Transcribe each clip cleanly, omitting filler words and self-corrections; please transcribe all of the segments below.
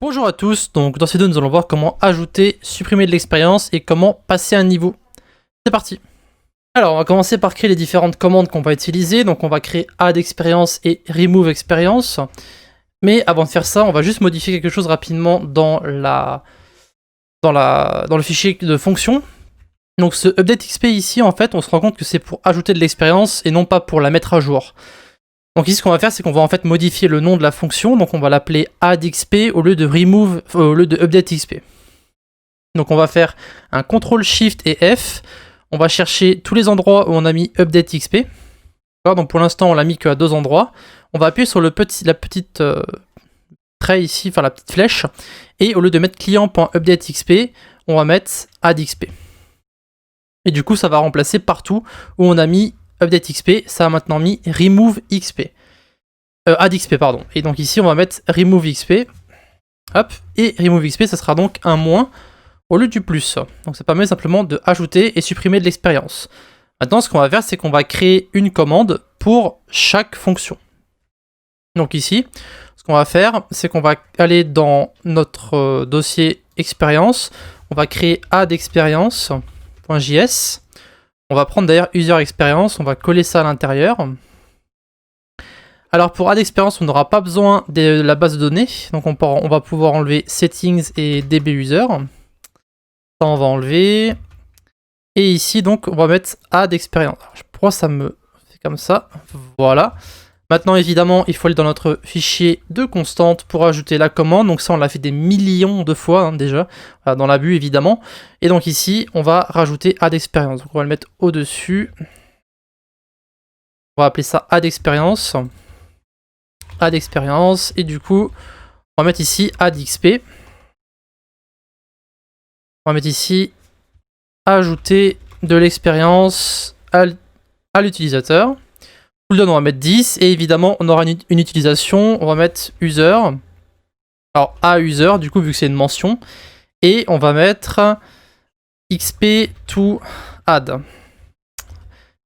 Bonjour à tous, donc dans ces deux nous allons voir comment ajouter, supprimer de l'expérience et comment passer un niveau. C'est parti. Alors on va commencer par créer les différentes commandes qu'on va utiliser, donc on va créer add expérience et remove expérience. Mais avant de faire ça, on va juste modifier quelque chose rapidement dans le fichier de fonction. Donc ce update XP ici, en fait, on se rend compte que c'est pour ajouter de l'expérience et non pas pour la mettre à jour. Donc ici ce qu'on va faire c'est qu'on va en fait modifier le nom de la fonction, donc on va l'appeler addXP au lieu de updateXP. Donc on va faire un CTRL SHIFT et F, on va chercher tous les endroits où on a mis updateXP. Donc pour l'instant on l'a mis qu'à deux endroits. On va appuyer sur la petite trait ici, enfin la petite flèche, et au lieu de mettre client.updateXP, on va mettre addXP. Et du coup ça va remplacer partout où on a mis update XP, ça a maintenant mis remove XP. Add XP, pardon. Et donc ici, on va mettre remove XP. Hop. Et remove XP, ça sera donc un moins au lieu du plus. Donc ça permet simplement de ajouter et supprimer de l'expérience. Maintenant, ce qu'on va faire, c'est qu'on va créer une commande pour chaque fonction. Donc ici, ce qu'on va faire, c'est qu'on va aller dans notre dossier expérience. On va créer add experience.js. On va prendre d'ailleurs user experience, on va coller ça à l'intérieur. Alors pour add experience, on n'aura pas besoin de la base de données, donc on va pouvoir enlever settings et dbuser. Ça on va enlever. Et ici donc on va mettre add experience. Pourquoi ça me fait comme ça? Voilà. Maintenant évidemment il faut aller dans notre fichier de constante pour ajouter la commande, donc ça on l'a fait des millions de fois déjà, dans l'abus évidemment. Et donc ici on va rajouter add experience, donc on va le mettre au dessus. On va appeler ça add experience. Add experience, et du coup on va mettre ici add XP. On va mettre ici ajouter de l'expérience à l'utilisateur. Cooldown on va mettre 10, et évidemment on aura une utilisation, on va mettre user, alors à user du coup vu que c'est une mention, et on va mettre XP to add.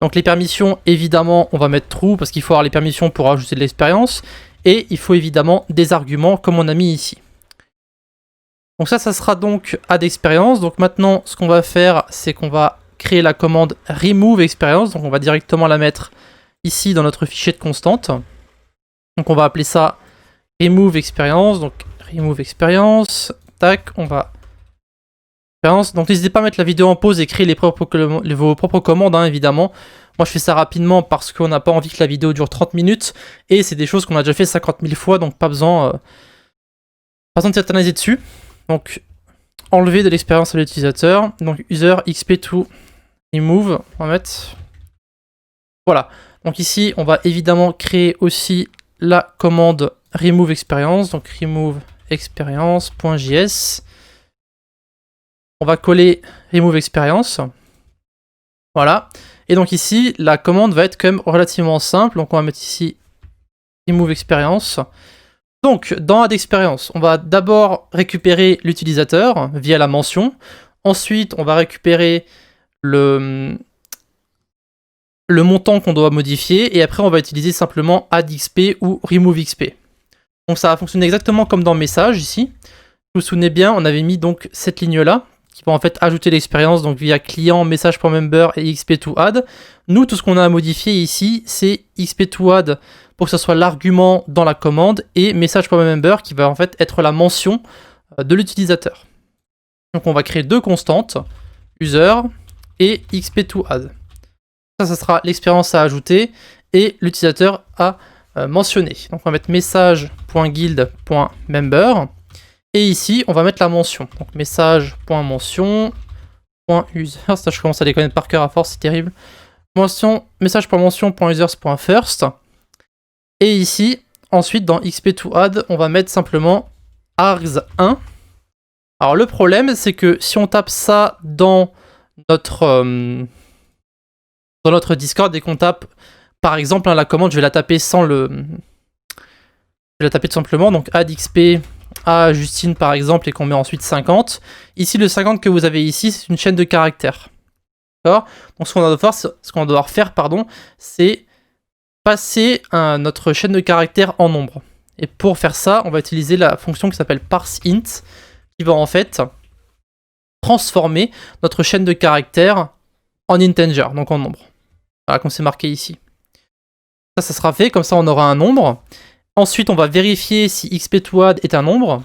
Donc les permissions évidemment on va mettre true parce qu'il faut avoir les permissions pour ajouter de l'expérience, et il faut évidemment des arguments comme on a mis ici. Donc ça sera donc add expérience. Donc maintenant ce qu'on va faire c'est qu'on va créer la commande remove expérience, donc on va directement la mettre ici dans notre fichier de constante. Donc on va appeler ça remove experience, donc remove experience, tac, on va expérience. Donc n'hésitez pas à mettre la vidéo en pause et créer vos propres commandes évidemment. Moi je fais ça rapidement parce qu'on n'a pas envie que la vidéo dure 30 minutes et c'est des choses qu'on a déjà fait 50 000 fois, donc pas besoin de s'éterniser dessus. Donc enlever de l'expérience à l'utilisateur, donc user XP to remove, on va mettre, voilà. Donc ici, on va évidemment créer aussi la commande remove experience, donc remove experience.js. On va coller remove experience. Voilà. Et donc ici, la commande va être quand même relativement simple. Donc on va mettre ici remove experience. Donc dans add experience, on va d'abord récupérer l'utilisateur via la mention. Ensuite, on va récupérer le montant qu'on doit modifier, et après on va utiliser simplement add XP ou remove XP. Donc ça va fonctionner exactement comme dans message ici. Vous vous souvenez bien, on avait mis donc cette ligne là qui va en fait ajouter l'expérience donc via client message.member et XP to add. Nous tout ce qu'on a à modifier ici c'est XP to add pour que ce soit l'argument dans la commande, et message.member qui va en fait être la mention de l'utilisateur. Donc on va créer deux constantes, user et XP to add. Ça sera l'expérience à ajouter et l'utilisateur à mentionner. Donc on va mettre message.guild.member, et ici on va mettre la mention. Donc message.mention.user, ça je commence à les connaître par cœur à force, c'est terrible. Message.mention.users.first, et ici ensuite dans XP to add on va mettre simplement args1. Alors le problème c'est que si on tape ça dans notre Discord et qu'on tape par exemple la commande, je vais la taper sans le... Je vais la taper tout simplement, donc add XP à Justine par exemple, et qu'on met ensuite 50. Ici le 50 que vous avez ici c'est une chaîne de caractères. D'accord. Donc ce qu'on va devoir faire, c'est passer notre chaîne de caractères en nombre. Et pour faire ça, on va utiliser la fonction qui s'appelle parseInt, qui va en fait transformer notre chaîne de caractères en integer, donc en nombre. Voilà, comme c'est marqué ici. Ça sera fait, comme ça on aura un nombre. Ensuite, on va vérifier si xp2add est un nombre.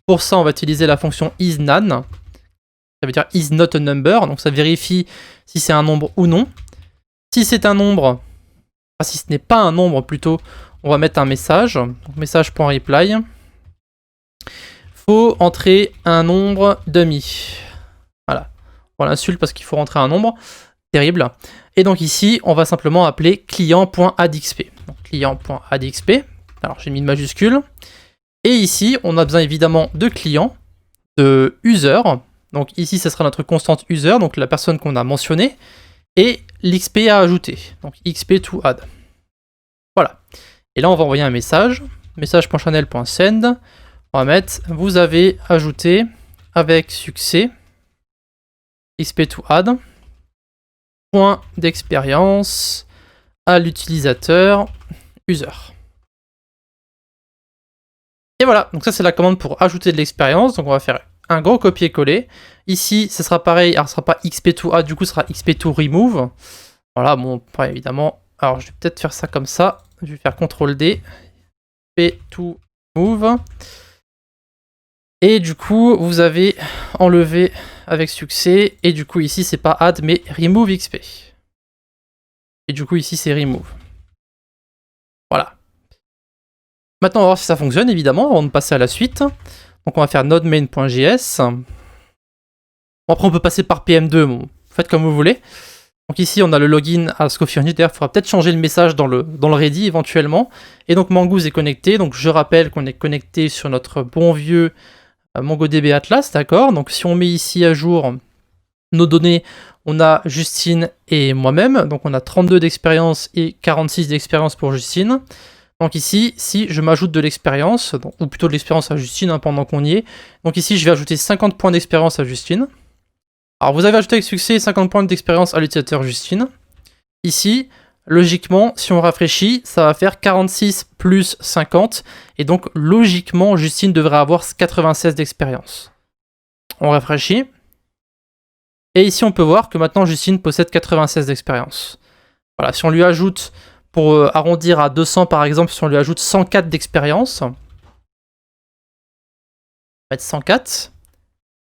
Pour ça, on va utiliser la fonction isNaN. Ça veut dire is not a number, donc ça vérifie si c'est un nombre ou non. Si c'est un nombre, si ce n'est pas un nombre plutôt, on va mettre un message. Donc message.reply. Faut entrer un nombre demi. Voilà. On l'insulte parce qu'il faut rentrer un nombre. Terrible. Et donc ici, on va simplement appeler client.addxp. Donc client.addxp. Alors j'ai mis une majuscule. Et ici, on a besoin évidemment de client, de user. Donc ici, ce sera notre constante user, donc la personne qu'on a mentionnée. Et l'XP à ajouter. Donc xp2add. Voilà. Et là, on va envoyer un message. Message.channel.send. On va mettre vous avez ajouté avec succès xp2add. Point d'expérience à l'utilisateur user. Et voilà, donc ça c'est la commande pour ajouter de l'expérience. Donc on va faire un gros copier-coller. Ici, ce sera pareil, alors ce sera pas xp2add, du coup ce sera xp2remove. Voilà, bon, pas évidemment. Alors je vais peut-être faire ça comme ça. Je vais faire CTRL-D. xp2remove. Et du coup, vous avez enlevé avec succès. Et du coup, ici, c'est pas add, mais remove xp. Et du coup, ici, c'est remove. Voilà. Maintenant, on va voir si ça fonctionne, évidemment, avant de passer à la suite. Donc, on va faire nodemain.js. Bon, après, on peut passer par PM2. Bon, faites comme vous voulez. Donc ici, on a le login à Scoffier. D'ailleurs, il faudra peut-être changer le message dans le ready, éventuellement. Et donc, Mongoose est connecté. Donc, je rappelle qu'on est connecté sur notre bon vieux MongoDB Atlas, d'accord? Donc, si on met ici à jour nos données, on a Justine et moi-même. Donc, on a 32 d'expérience et 46 d'expérience pour Justine. Donc ici, si je m'ajoute de l'expérience, ou plutôt de l'expérience à Justine hein, pendant qu'on y est, donc ici je vais ajouter 50 points d'expérience à Justine. Alors vous avez ajouté avec succès 50 points d'expérience à l'utilisateur Justine. Ici, logiquement, si on rafraîchit, ça va faire 46 plus 50, et donc logiquement, Justine devrait avoir 96 d'expérience. On rafraîchit, et ici on peut voir que maintenant Justine possède 96 d'expérience. Voilà, si on lui ajoute... Pour arrondir à 200 par exemple, si on lui ajoute 104 d'expérience, on va mettre 104.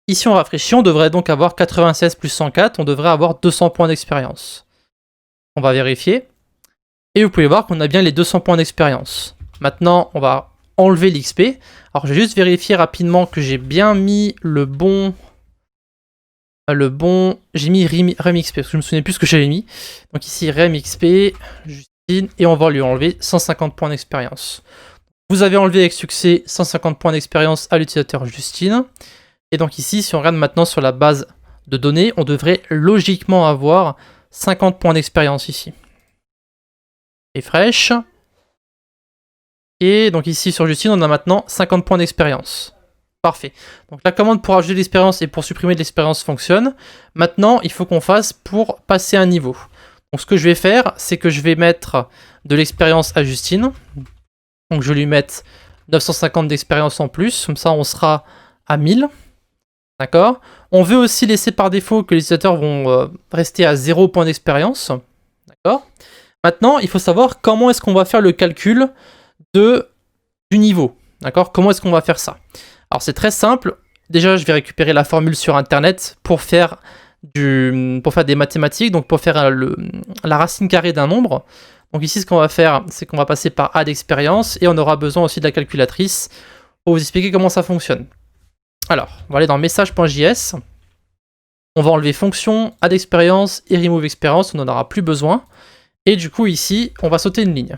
Ici on rafraîchit, on devrait donc avoir 96 plus 104, on devrait avoir 200 points d'expérience. On va vérifier. Et vous pouvez voir qu'on a bien les 200 points d'expérience. Maintenant on va enlever l'XP. Alors je vais juste vérifier rapidement que j'ai bien mis le bon... J'ai mis remXP, parce que je me souviens plus ce que j'avais mis. Donc ici remXP... Et on va lui enlever 150 points d'expérience. Vous avez enlevé avec succès 150 points d'expérience à l'utilisateur Justine. Et donc ici, si on regarde maintenant sur la base de données, on devrait logiquement avoir 50 points d'expérience ici. Et fraîche. Et donc ici sur Justine, on a maintenant 50 points d'expérience. Parfait. Donc la commande pour ajouter de l'expérience et pour supprimer de l'expérience fonctionne. Maintenant, il faut qu'on fasse pour passer un niveau. Donc ce que je vais faire, c'est que je vais mettre de l'expérience à Justine. Donc je vais lui mettre 950 d'expérience en plus, comme ça on sera à 1000. D'accord? On veut aussi laisser par défaut que les utilisateurs vont rester à 0 points d'expérience. D'accord? Maintenant, il faut savoir comment est-ce qu'on va faire le calcul du niveau. D'accord? Comment est-ce qu'on va faire ça? Alors c'est très simple. Déjà, je vais récupérer la formule sur Internet pour faire des mathématiques, donc pour faire la racine carrée d'un nombre. Donc ici, ce qu'on va faire, c'est qu'on va passer par add expérience et on aura besoin aussi de la calculatrice pour vous expliquer comment ça fonctionne. Alors, on va aller dans message.js. On va enlever fonction, add expérience et remove expérience, on n'en aura plus besoin. Et du coup, ici, on va sauter une ligne.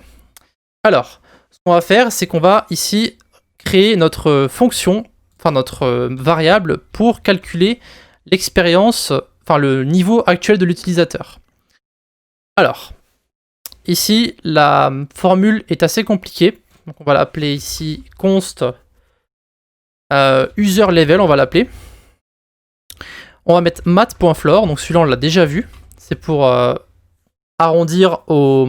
Alors, ce qu'on va faire, c'est qu'on va ici créer notre fonction, enfin notre variable pour calculer l'expérience, enfin le niveau actuel de l'utilisateur. Alors, ici, la formule est assez compliquée. Donc on va l'appeler ici const user level, on va l'appeler. On va mettre math.floor, donc celui-là on l'a déjà vu. C'est pour arrondir au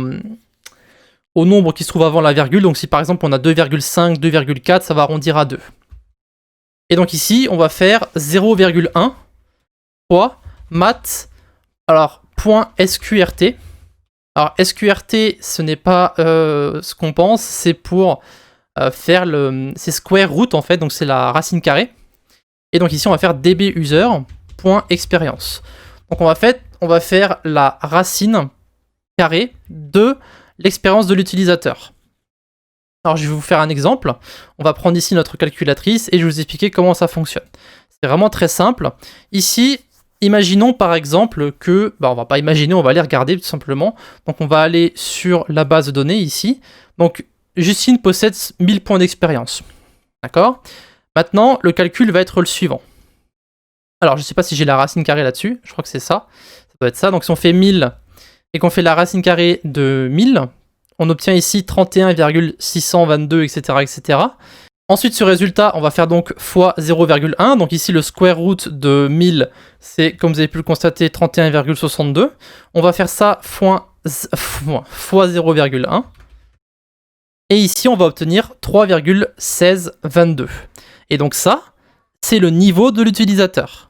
au nombre qui se trouve avant la virgule. Donc si par exemple on a 2,5, 2,4, ça va arrondir à 2. Et donc ici, on va faire 0,1 fois math, alors .sqrt. Alors sqrt, ce n'est pas ce qu'on pense, c'est pour faire c'est square root en fait, donc c'est la racine carrée. Et donc ici, on va faire dbuser.experience. Donc on va faire la racine carrée de l'expérience de l'utilisateur. Alors je vais vous faire un exemple. On va prendre ici notre calculatrice et je vais vous expliquer comment ça fonctionne. C'est vraiment très simple. Ici, imaginons par exemple que... on va pas imaginer, on va aller regarder tout simplement. Donc on va aller sur la base de données ici. Donc Justine possède 1000 points d'expérience. D'accord ? Maintenant, le calcul va être le suivant. Alors je ne sais pas si j'ai la racine carrée là-dessus. Je crois que c'est ça. Ça doit être ça. Donc si on fait 1000 et qu'on fait la racine carrée de 1000... on obtient ici 31,622, etc., etc. Ensuite, ce résultat, on va faire donc fois 0,1. Donc ici, le square root de 1000, c'est, comme vous avez pu le constater, 31,62. On va faire ça fois 0,1. Et ici, on va obtenir 3,1622. Et donc ça, c'est le niveau de l'utilisateur.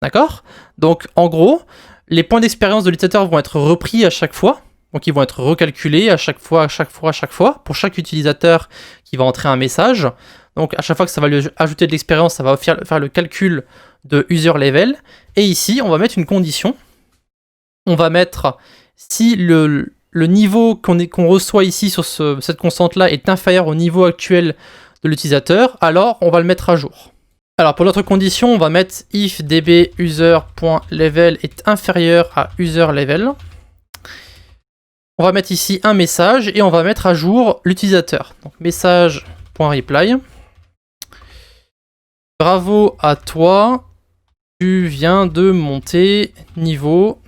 D'accord ? Donc, en gros, les points d'expérience de l'utilisateur vont être repris à chaque fois. Donc ils vont être recalculés à chaque fois, pour chaque utilisateur qui va entrer un message. Donc à chaque fois que ça va lui ajouter de l'expérience, ça va faire le calcul de user level. Et ici, on va mettre une condition. On va mettre, si le niveau qu'on reçoit ici sur cette constante-là est inférieur au niveau actuel de l'utilisateur, alors on va le mettre à jour. Alors pour notre condition, on va mettre if dbuser.level est inférieur à user_level. On va mettre ici un message et on va mettre à jour l'utilisateur. Donc message.reply. Bravo à toi, tu viens de monter niveau.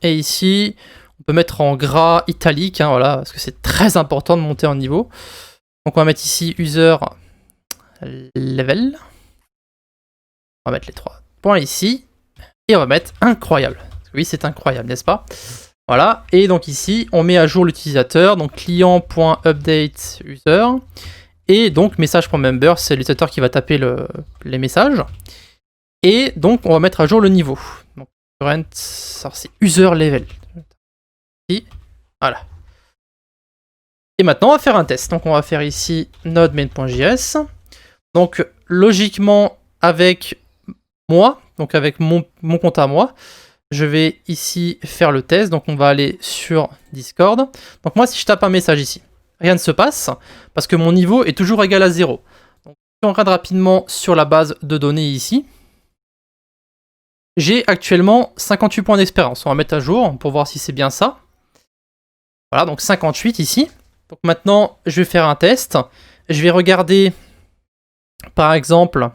Et ici, on peut mettre en gras italique, voilà, parce que c'est très important de monter en niveau. Donc on va mettre ici user level. On va mettre les 3 points ici. Et on va mettre incroyable. Oui, c'est incroyable, n'est-ce pas ? Voilà, et donc ici, on met à jour l'utilisateur, donc client.update user, et donc message.member, c'est l'utilisateur qui va taper les messages, et donc on va mettre à jour le niveau. Donc current, c'est user level. Ici, voilà. Et maintenant, on va faire un test. Donc on va faire ici node main.js. Donc logiquement, avec moi, donc avec mon compte à moi, je vais ici faire le test, donc on va aller sur Discord. Donc moi, si je tape un message ici, rien ne se passe, parce que mon niveau est toujours égal à 0. Donc si on regarde rapidement sur la base de données ici, j'ai actuellement 58 points d'expérience. On va mettre à jour pour voir si c'est bien ça. Voilà, donc 58 ici. Donc maintenant, je vais faire un test. Je vais regarder, par exemple...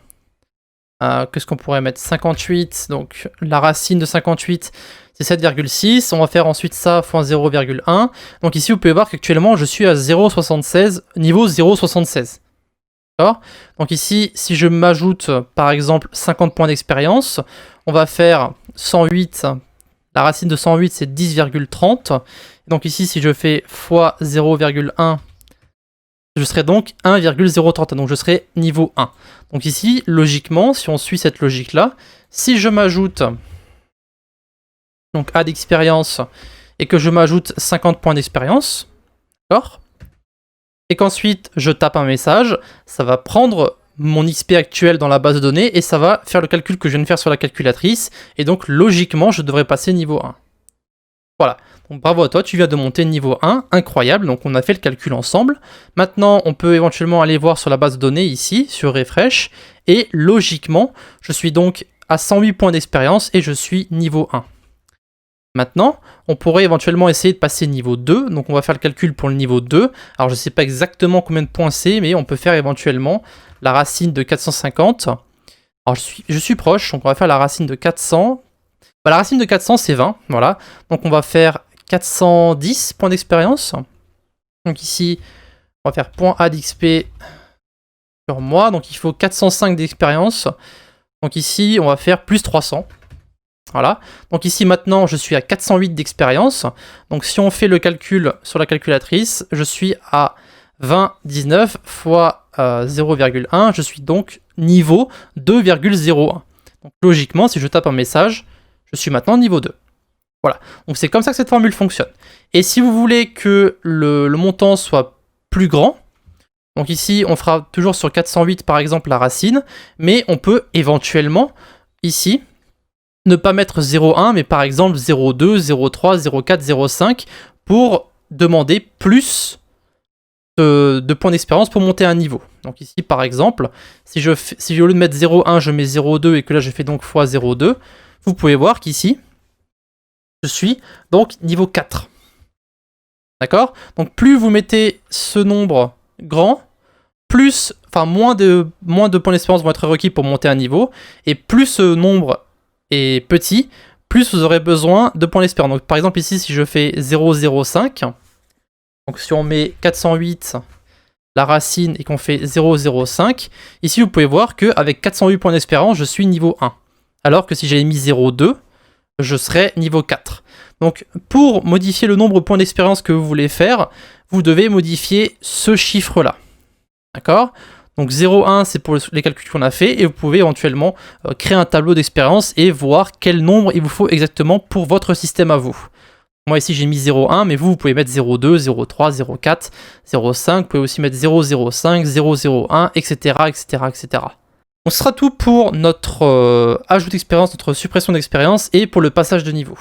qu'est-ce qu'on pourrait mettre 58, donc la racine de 58, c'est 7,6. On va faire ensuite ça fois 0,1. Donc ici, vous pouvez voir qu'actuellement, je suis à 0,76, niveau 0,76. D'accord ? Donc ici, si je m'ajoute, par exemple, 50 points d'expérience, on va faire 108. La racine de 108, c'est 10,30. Donc ici, si je fais fois 0,1, je serai donc 1,030, donc je serai niveau 1. Donc ici, logiquement, si on suit cette logique-là, si je m'ajoute donc add expérience et que je m'ajoute 50 points d'expérience, d'accord ? Et qu'ensuite je tape un message, ça va prendre mon XP actuel dans la base de données et ça va faire le calcul que je viens de faire sur la calculatrice. Et donc logiquement, je devrais passer niveau 1. Voilà. Donc bravo à toi, tu viens de monter niveau 1, incroyable, donc on a fait le calcul ensemble. Maintenant, on peut éventuellement aller voir sur la base de données ici, sur Refresh, et logiquement, je suis donc à 108 points d'expérience et je suis niveau 1. Maintenant, on pourrait éventuellement essayer de passer niveau 2, donc on va faire le calcul pour le niveau 2. Alors je ne sais pas exactement combien de points c'est, mais on peut faire éventuellement la racine de 450. Alors je suis proche, donc on va faire la racine de 400. La racine de 400 c'est 20, voilà. Donc on va faire 410 points d'expérience. Donc ici, on va faire .addxp sur moi. Donc il faut 405 d'expérience. Donc ici, on va faire plus 300. Voilà. Donc ici maintenant, je suis à 408 d'expérience. Donc si on fait le calcul sur la calculatrice, je suis à 20,19 fois 0,1. Je suis donc niveau 2,01. Donc logiquement, si je tape un message, je suis maintenant niveau 2. Voilà. Donc c'est comme ça que cette formule fonctionne. Et si vous voulez que le montant soit plus grand, donc ici, on fera toujours sur 408 par exemple la racine, mais on peut éventuellement, ici, ne pas mettre 0,1, mais par exemple 0,2, 0,3, 0,4, 0,5 pour demander plus de points d'expérience pour monter un niveau. Donc ici, par exemple, si au lieu de mettre 0,1, je mets 0,2 et que là je fais donc fois 0,2, vous pouvez voir qu'ici, je suis donc niveau 4. D'accord? Donc plus vous mettez ce nombre grand, moins de points d'expérience vont être requis pour monter un niveau, et plus ce nombre est petit, plus vous aurez besoin de points d'expérience. Donc par exemple ici, si je fais 0,05, donc si on met 408 la racine et qu'on fait 0,05, ici vous pouvez voir qu'avec 408 points d'expérience, je suis niveau 1. Alors que si j'avais mis 0,2, je serais niveau 4. Donc pour modifier le nombre de points d'expérience que vous voulez faire, vous devez modifier ce chiffre-là. D'accord? Donc 0,1 c'est pour les calculs qu'on a fait et vous pouvez éventuellement créer un tableau d'expérience et voir quel nombre il vous faut exactement pour votre système à vous. Moi ici j'ai mis 0,1 mais vous pouvez mettre 0,2, 0,3, 0,4, 0,5, vous pouvez aussi mettre 0,05, 0,01, etc. etc. etc. Donc ce sera tout pour notre ajout d'expérience, notre suppression d'expérience et pour le passage de niveau.